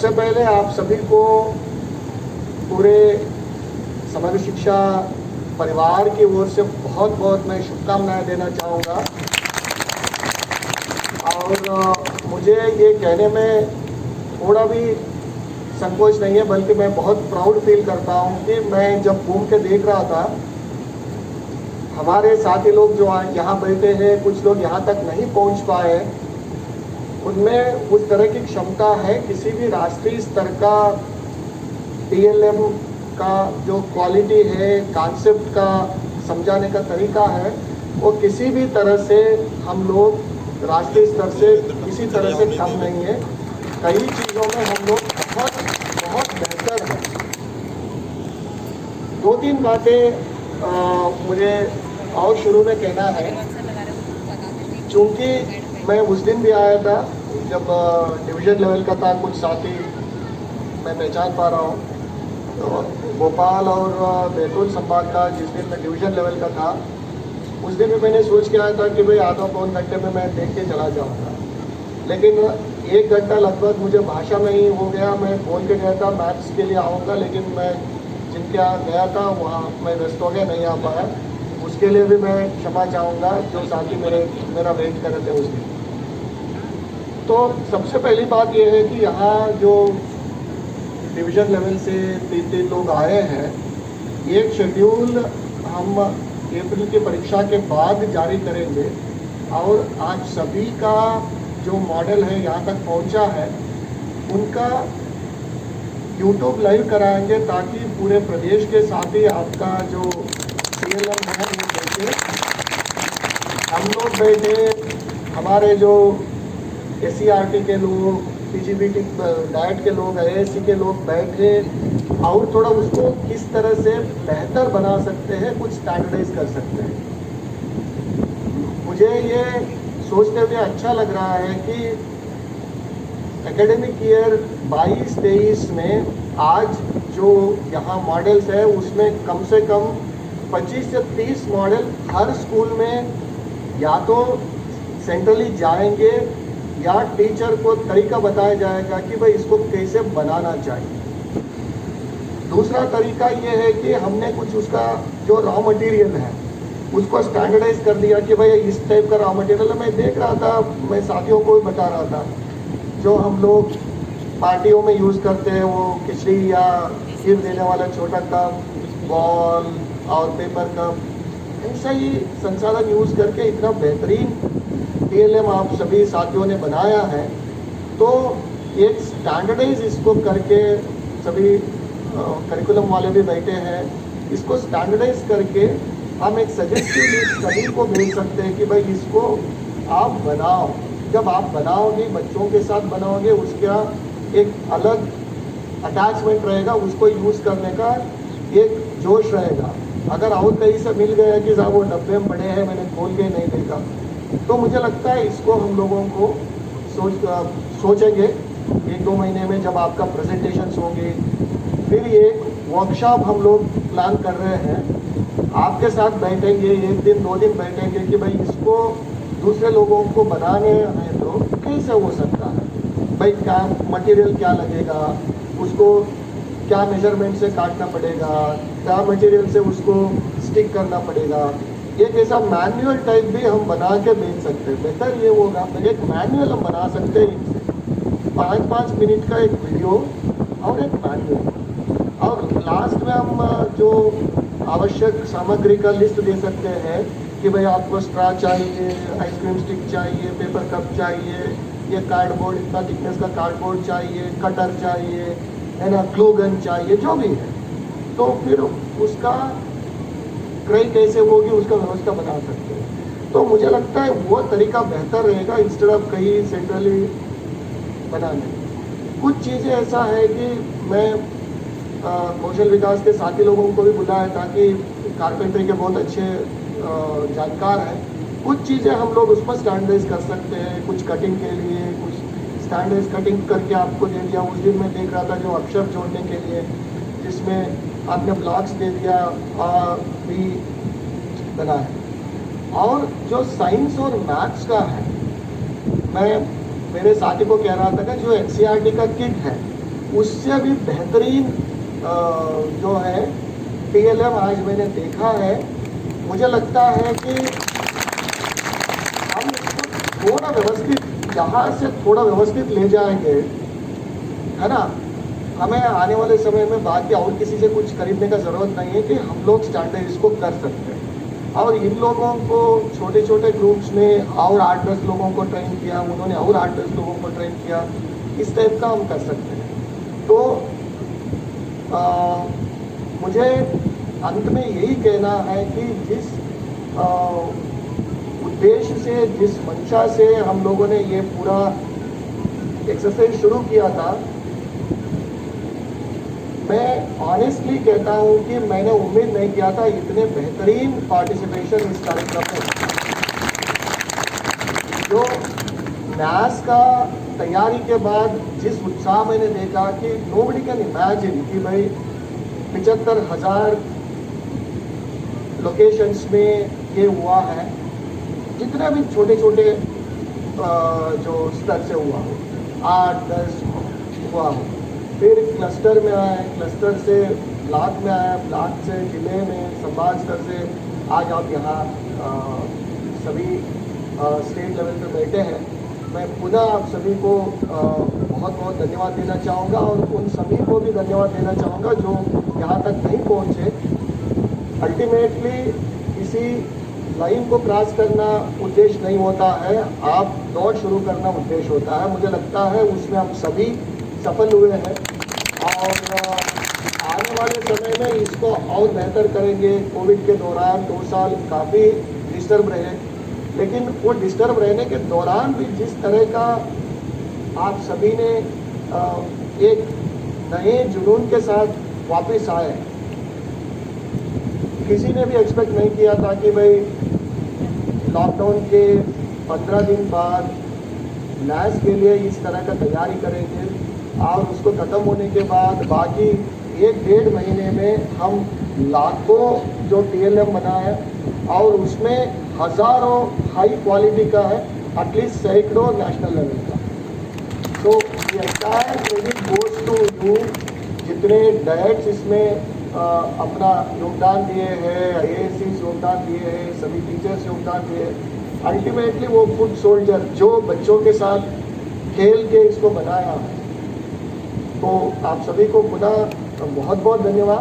सबसे पहले आप सभी को पूरे समग्र शिक्षा परिवार की ओर से बहुत बहुत मैं शुभकामनाएं देना चाहूँगा। और मुझे ये कहने में थोड़ा भी संकोच नहीं है, बल्कि मैं बहुत प्राउड फील करता हूँ कि मैं जब घूम के देख रहा था, हमारे साथी लोग जो यहाँ बैठे हैं, कुछ लोग यहाँ तक नहीं पहुँच पाए, उनमें उस तरह की क्षमता है। किसी भी राष्ट्रीय स्तर का टीएलएम का जो क्वालिटी है, कॉन्सेप्ट का समझाने का तरीका है, वो किसी भी तरह से हम लोग राष्ट्रीय स्तर से किसी तरह से कम नहीं है। कई चीज़ों में हम लोग बहुत बहुत बेहतर हैं। दो तीन बातें मुझे और शुरू में कहना है, चूँकि मैं उस दिन भी आया था जब डिवीज़न लेवल का था, कुछ साथी मैं पहचान पा रहा हूँ। तो भोपाल और बैतूल संभाग का जिस दिन मैं डिवीज़न लेवल का था, उस दिन भी मैंने सोच के आया था कि भाई आधा पौन घंटे में मैं देख के चला जाऊँगा, लेकिन 1 घंटा लगभग मुझे भाषा में ही हो गया। मैं बोल के गया था मैथ्स के लिए आऊँगा, लेकिन मैं जिनके यहाँ गया था वहाँ मैं व्यस्त हो गया, नहीं आ पाया। उसके लिए भी मैं क्षमा चाहूँगा जो साथी मेरा वेट कर रहे थे उस दिन। तो सबसे पहली बात यह है कि यहाँ जो डिवीज़न लेवल से 3 लोग आए हैं, एक शेड्यूल हम अप्रैल की परीक्षा के बाद जारी करेंगे, और आज सभी का जो मॉडल है यहाँ तक पहुँचा है, उनका यूट्यूब लाइव कराएंगे, ताकि पूरे प्रदेश के साथ ही आपका जो सीएलएम है वो बैठे, हम लोग बैठे, हमारे जो एससीईआरटी के लोग, पीजीबीटी डाइट के लोग, आईएएससी के लोग बैठे, और थोड़ा उसको किस तरह से बेहतर बना सकते हैं, कुछ स्टैंडर्डाइज कर सकते हैं। मुझे ये सोचते हुए अच्छा लग रहा है कि एकेडमिक ईयर 22-23 में आज जो यहाँ मॉडल्स है, उसमें कम से कम 25 से 30 मॉडल हर स्कूल में या तो सेंट्रली जाएंगे, या टीचर को तरीका बताया जाएगा कि भाई इसको कैसे बनाना चाहिए। दूसरा तरीका ये है कि हमने कुछ उसका जो रॉ मटेरियल है उसको स्टैंडर्डाइज कर दिया कि भाई इस टाइप का रॉ मटेरियल है। मैं देख रहा था, मैं साथियों को भी बता रहा था, जो हम लोग पार्टियों में यूज़ करते हैं, वो खिचड़ी या खीर देने वाला छोटा कप, बॉल और पेपर कप, ऐसा ही संसाधन यूज़ करके इतना बेहतरीन टीएलएम आप सभी साथियों ने बनाया है। तो एक स्टैंडर्डाइज इसको करके, सभी करिकुलम वाले भी बैठे हैं, इसको स्टैंडर्डाइज करके हम एक सजेस्टिव लिस्ट सभी को भेज सकते हैं कि भाई इसको आप बनाओ। जब आप बनाओगे, बच्चों के साथ बनाओगे, उसका एक अलग अटैचमेंट रहेगा, उसको यूज़ करने का एक जोश रहेगा। अगर और कहीं से मिल गया कि साहब वो डब्बे में पड़े हैं, मैंने खोल के नहीं देखा, तो मुझे लगता है इसको हम लोगों को सोचेंगे 1-2 महीने में जब आपका प्रेजेंटेशंस होंगे। फिर ये वर्कशॉप हम लोग प्लान कर रहे हैं, आपके साथ बैठेंगे, 1 दिन 2 दिन बैठेंगे कि भाई इसको दूसरे लोगों को बनाने हैं तो कैसे हो सकता है, भाई क्या मटेरियल क्या लगेगा, उसको क्या मेजरमेंट से काटना पड़ेगा, क्या मटेरियल से उसको स्टिक करना पड़ेगा। एक ऐसा मैनुअल टाइप भी हम बना के बेच सकते हैं। बेहतर ये होगा, एक मैनुअल हम बना सकते हैं इनसे, 5-5 मिनट का एक वीडियो और एक मैनुअल, और लास्ट में हम जो आवश्यक सामग्री का लिस्ट दे सकते हैं कि भाई आपको स्ट्रॉ चाहिए, आइसक्रीम स्टिक चाहिए, पेपर कप चाहिए, ये कार्डबोर्ड, इतना थिकनेस का कार्डबोर्ड चाहिए, कटर चाहिए, है ना, ग्लू गन चाहिए, जो भी है। तो फिर उसका क्रय कैसे होगी, उसका व्यवस्था बना सकते हैं। तो मुझे लगता है वो तरीका बेहतर रहेगा, इंस्टेड ऑफ कहीं सेंट्रली बनाने। कुछ चीज़ें ऐसा है कि मैं कौशल विकास के साथी लोगों को भी बुलाया, ताकि कारपेंटरी के बहुत अच्छे जानकार हैं। कुछ चीज़ें हम लोग उसमें स्टैंडर्डाइज कर सकते हैं, कुछ कटिंग के लिए कुछ स्टैंडर्डाइज कटिंग करके आपको दे दिया। उस दिन मैं देख रहा था जो अक्षर जोड़ने के लिए, जिसमें आपने ब्लॉक्स दे दिया, भी बनाया। और जो साइंस और मैथ्स का है, मैं मेरे साथी को कह रहा था कि जो एनसीईआरटी का किट है उससे भी बेहतरीन जो है TLM आज मैंने देखा है। मुझे लगता है कि हम इसको थोड़ा व्यवस्थित, यहाँ से थोड़ा व्यवस्थित ले जाएंगे, है ना। हमें आने वाले समय में बाकी और किसी से कुछ खरीदने का ज़रूरत नहीं है कि हम लोग स्टैंडर्ड इसको कर सकते हैं। और इन लोगों को छोटे छोटे ग्रुप्स में और 8-10 लोगों को ट्रेन किया, उन्होंने और 8-10 लोगों को ट्रेन किया, इस टाइप का हम कर सकते हैं। तो मुझे अंत में यही कहना है कि जिस उद्देश्य से, जिस मंशा से हम लोगों ने ये पूरा एक्सरसाइज शुरू किया था, मैं ऑनेस्टली कहता हूँ कि मैंने उम्मीद नहीं किया था इतने बेहतरीन पार्टिसिपेशन इस कार्यक्रम में। जो NAS का तैयारी के बाद जिस उत्साह मैंने देखा कि नोबडी कैन इमेजिन कि भाई 75,000 लोकेशंस में ये हुआ है, जितने भी छोटे छोटे जो स्तर से हुआ हो, 8-10 हुआ हो, फिर क्लस्टर में आए, क्लस्टर से ब्लॉक में आया, ब्लॉक से जिले में, संभाग स्तर से आज आप यहाँ सभी स्टेट लेवल पे बैठे हैं। मैं पुनः आप सभी को बहुत बहुत धन्यवाद देना चाहूँगा और उन सभी को भी धन्यवाद देना चाहूँगा जो यहाँ तक नहीं पहुँचे। अल्टीमेटली किसी लाइन को क्रॉस करना उद्देश्य नहीं होता है, आप दौड़ शुरू करना उद्देश्य होता है। मुझे लगता है उसमें हम सभी सफल हुए हैं और आने वाले समय में इसको और बेहतर करेंगे। कोविड के दौरान 2 साल काफ़ी डिस्टर्ब रहे, लेकिन वो डिस्टर्ब रहने के दौरान भी जिस तरह का आप सभी ने एक नए जुनून के साथ वापस आए, किसी ने भी एक्सपेक्ट नहीं किया था कि भाई लॉकडाउन के 15 दिन बाद NAS के लिए इस तरह का तैयारी करेंगे और उसको ख़त्म होने के बाद बाकी 1-1.5 महीने में हम लाखों जो TLM बनाए और उसमें हज़ारों हाई क्वालिटी का है, एटलीस्ट सैकड़ों नेशनल लेवल का। तो ये entire credit goes to you, जितने डायरेक्ट्स इसमें अपना योगदान दिए हैं, IASCs योगदान दिए हैं, सभी टीचर्स योगदान दिए हैं। अल्टीमेटली वो फुट सोल्जर जो बच्चों के साथ खेल के इसको बनाया, तो आप सभी को पुनः बहुत बहुत धन्यवाद।